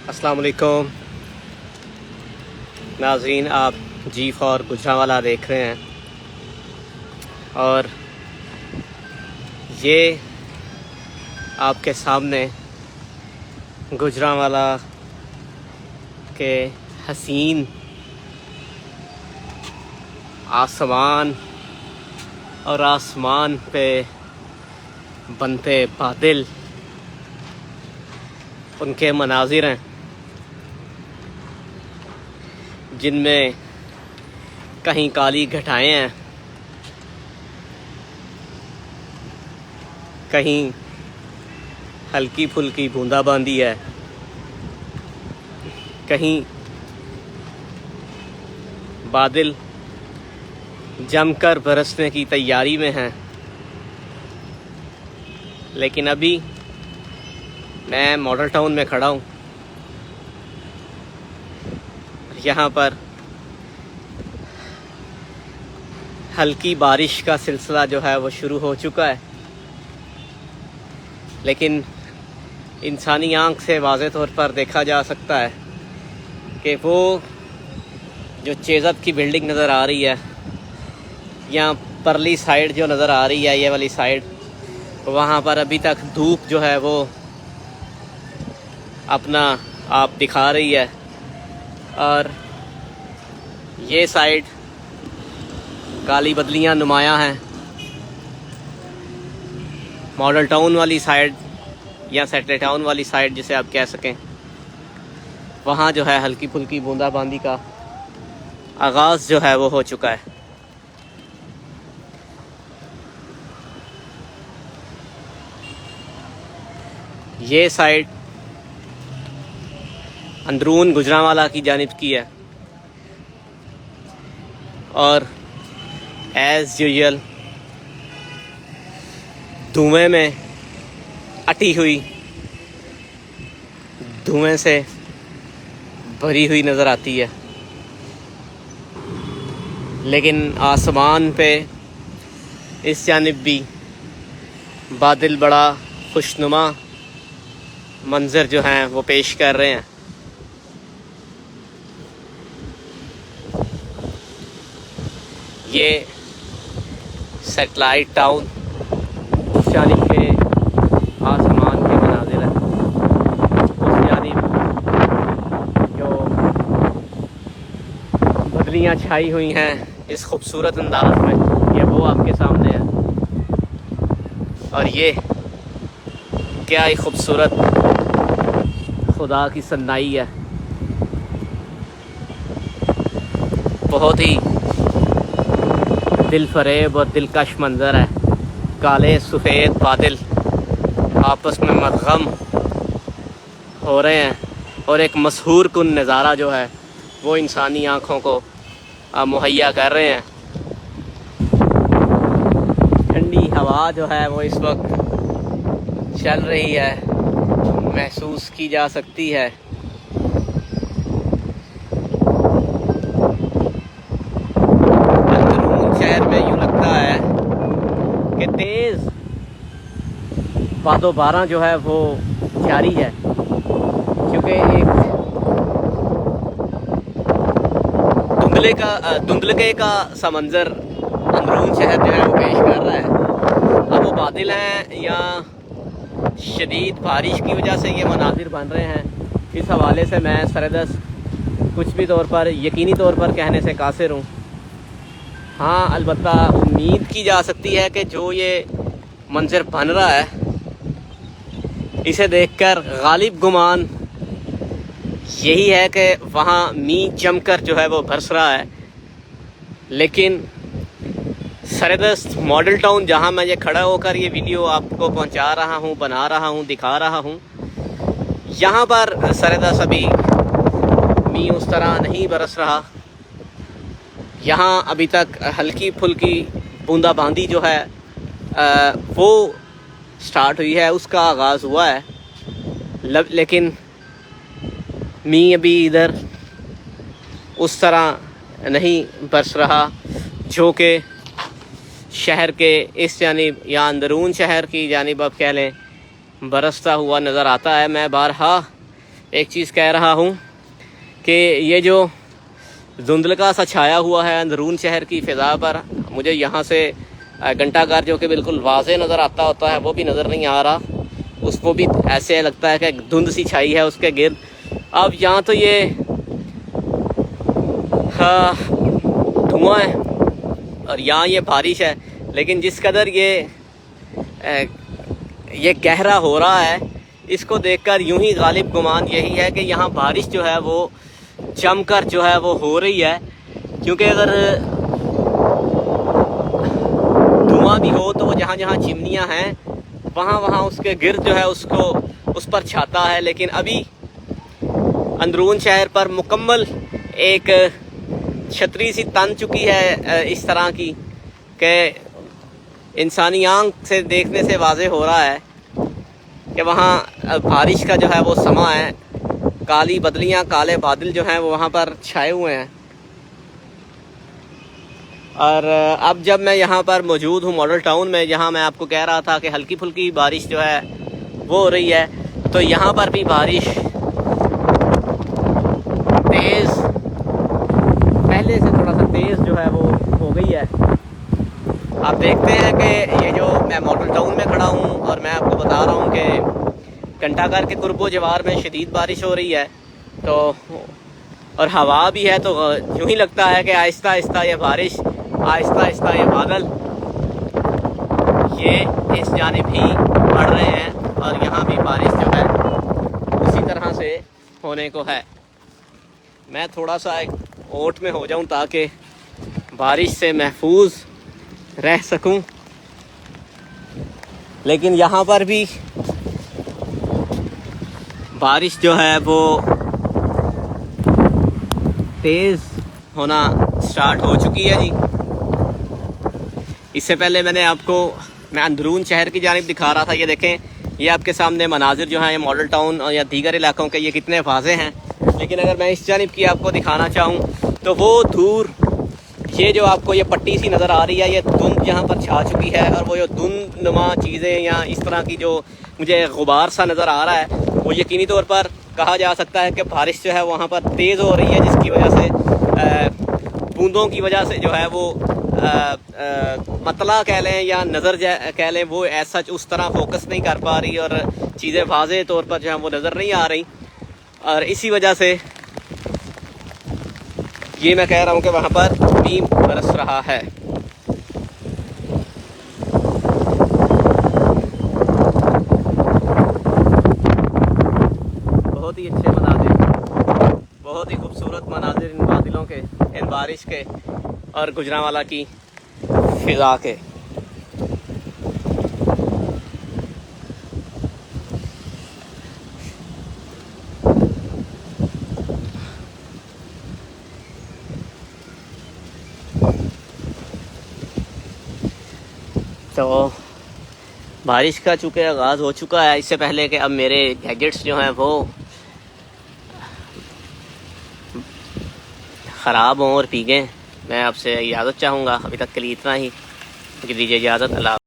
अस्सलाम वालेकुम नाज़रीन, आप G4 गुजरांवाला देख रहे हैं और ये आपके सामने गुजरांवाला के हसीन आसमान और आसमान पे बनते बादल, उनके मनाजिर हैं जिनमें कहीं काली घटाएं हैं, कहीं हल्की फुल्की बूंदाबांदी है, कहीं बादल जमकर बरसने की तैयारी में हैं। लेकिन अभी मैं मॉडल टाउन में खड़ा हूँ। यहाँ पर हल्की बारिश का सिलसिला जो है वो शुरू हो चुका है, लेकिन इंसानी आंख से वाज़े तौर पर देखा जा सकता है कि वो जो चेज़त की बिल्डिंग नज़र आ रही है या परली साइड जो नज़र आ रही है, ये वाली साइड, वहाँ पर अभी तक धूप जो है वो अपना आप दिखा रही है। और ये साइड काली बदलियाँ नुमायाँ हैं। मॉडल टाउन वाली साइड या सेटल टाउन वाली साइड जिसे आप कह सकें, वहाँ जो है हल्की फुल्की बूंदाबांदी का आगाज़ जो है वो हो चुका है। ये साइड अंदरून गुजरांवाला की जानिब की है और एज़ यूजुअल धुएं में अटी हुई, धुएं से भरी हुई नज़र आती है। लेकिन आसमान पे इस जानिब भी बादल बड़ा खुशनुमा मंज़र जो हैं वो पेश कर रहे हैं। ये सैटेलाइट टाउन जानिब के आसमान के मनाज़िर है। उस जानिब जो बदलियाँ छाई हुई हैं इस खूबसूरत अंदाज में, ये वो आपके सामने है। और ये क्या ही खूबसूरत खुदा की सन्नाई है। बहुत ही दिल फरेब और दिलकश मंज़र है। काले सफ़ेद बादल आपस में मदगम हो रहे हैं और एक मशहूर कुन नज़ारा जो है वो इंसानी आँखों को मुहैया कर रहे हैं। ठंडी हवा जो है वो इस वक्त चल रही है, महसूस की जा सकती है। कि तेज़ बादोबारा जो है वो जारी है, क्योंकि एक धुंधलके का सा मंज़र अंदरून शहर जो है वो पेश कर रहा है। अब वो बादल हैं या शदीद बारिश की वजह से ये मनाजिर बन रहे हैं, इस हवाले से मैं सरदस कुछ भी तौर पर यकीनी तौर पर कहने से कासिर हूँ। हाँ, अलबत्ता उम्मीद की जा सकती है कि जो ये मंज़र बन रहा है इसे देखकर गालिब गुमान यही है कि वहाँ मींह जमकर जो है वो बरस रहा है। लेकिन सरदस्त मॉडल टाउन जहाँ मैं ये खड़ा होकर ये वीडियो आपको पहुँचा रहा हूँ, बना रहा हूँ, दिखा रहा हूँ, यहाँ पर सरदस्त अभी मींह उस तरह नहीं बरस रहा। यहाँ अभी तक हल्की फुल्की बूंदाबांदी जो है वो स्टार्ट हुई है, उसका आगाज़ हुआ है। लेकिन मींह अभी इधर उस तरह नहीं बरस रहा जो कि शहर के इस जानिब या अंदरून शहर की जानिब आप कह लें बरसता हुआ नज़र आता है। मैं बारहा एक चीज़ कह रहा हूँ कि ये जो धुंधलका सा छाया हुआ है अंदरून शहर की फ़िज़ा पर, मुझे यहाँ से घंटाघर जो कि बिल्कुल वाज़े नज़र आता होता है वो भी नज़र नहीं आ रहा, उसको भी ऐसे लगता है कि धुंध सी छाई है उसके गिर्द। अब यहाँ तो ये धुआं है और यहाँ ये बारिश है, लेकिन जिस कदर ये गहरा हो रहा है, इसको देखकर यूं ही गालिब गुमान यही है कि यहाँ बारिश जो है वो जमकर जो है वो हो रही है। क्योंकि अगर धुआं भी हो तो वो जहाँ जहाँ चिमनियाँ हैं वहाँ वहाँ उसके गिर्द जो है उसको उस पर छाता है। लेकिन अभी अंदरून शहर पर मुकम्मल एक छतरी सी तन चुकी है इस तरह की कि इंसानी आंख से देखने से वाज़े हो रहा है कि वहाँ बारिश का जो है वो समा है। काली बदलियाँ, काले बादल जो हैं वो वहाँ पर छाए हुए हैं। और अब जब मैं यहाँ पर मौजूद हूँ मॉडल टाउन में, जहाँ मैं आपको कह रहा था कि हल्की फुल्की बारिश जो है वो हो रही है, तो यहाँ पर भी बारिश तेज़, पहले से थोड़ा सा तेज़ जो है वो हो गई है। आप देखते हैं कि ये जो मैं मॉडल टाउन में खड़ा हूँ और मैं आपको बता रहा हूँ कि घंटाघर के कुर्बो जवार में शदीद बारिश हो रही है, तो और हवा भी है, तो यूँ ही लगता है कि आहिस्ता आहिस्ता ये बारिश, आहिस्ता आहिस्ता ये बादल ये इस जानिब ही बढ़ रहे हैं और यहाँ भी बारिश जो है उसी तरह से होने को है। मैं थोड़ा सा एक ओट में हो जाऊँ ताकि बारिश से महफूज रह सकूं, लेकिन यहाँ पर भी बारिश जो है वो तेज़ होना स्टार्ट हो चुकी है जी। इससे पहले मैं अंदरून शहर की जानिब दिखा रहा था। ये देखें, ये आपके सामने मनाजिर जो हैं ये मॉडल टाउन और या दीगर इलाकों के ये कितने वाज़े हैं। लेकिन अगर मैं इस जानिब की आपको दिखाना चाहूँ तो वो दूर ये जो आपको ये पट्टी सी नज़र आ रही है, ये धुंध यहाँ पर छा चुकी है और वो जो धुंध नुमा चीज़ें या इस तरह की जो मुझे गुबार सा नज़र आ रहा है, वो यकीनी तौर पर कहा जा सकता है कि बारिश जो है वहाँ पर तेज़ हो रही है, जिसकी वजह से बूंदों की वजह से जो है वो मतला कह लें या नज़र कह लें, वो ऐसा उस तरह फोकस नहीं कर पा रही और चीज़ें वाज़े तौर पर जो है वो नज़र नहीं आ रही। और इसी वजह से ये मैं कह रहा हूँ कि वहाँ पर भी बरस रहा है। बहुत ही अच्छे मनाजिर, बहुत ही खूबसूरत मनाजिर इन बादलों के, इन बारिश के और गुजरांवाला की फ़िज़ा के। तो बारिश का चूँकि आगाज़ हो चुका है, इससे पहले कि अब मेरे गैजेट्स जो हैं वो ख़राब हों और भीगें, मैं आपसे इजाज़त चाहूँगा। अभी तक के लिए इतना ही, मुझे दीजिए इजाज़त। अल्लाह।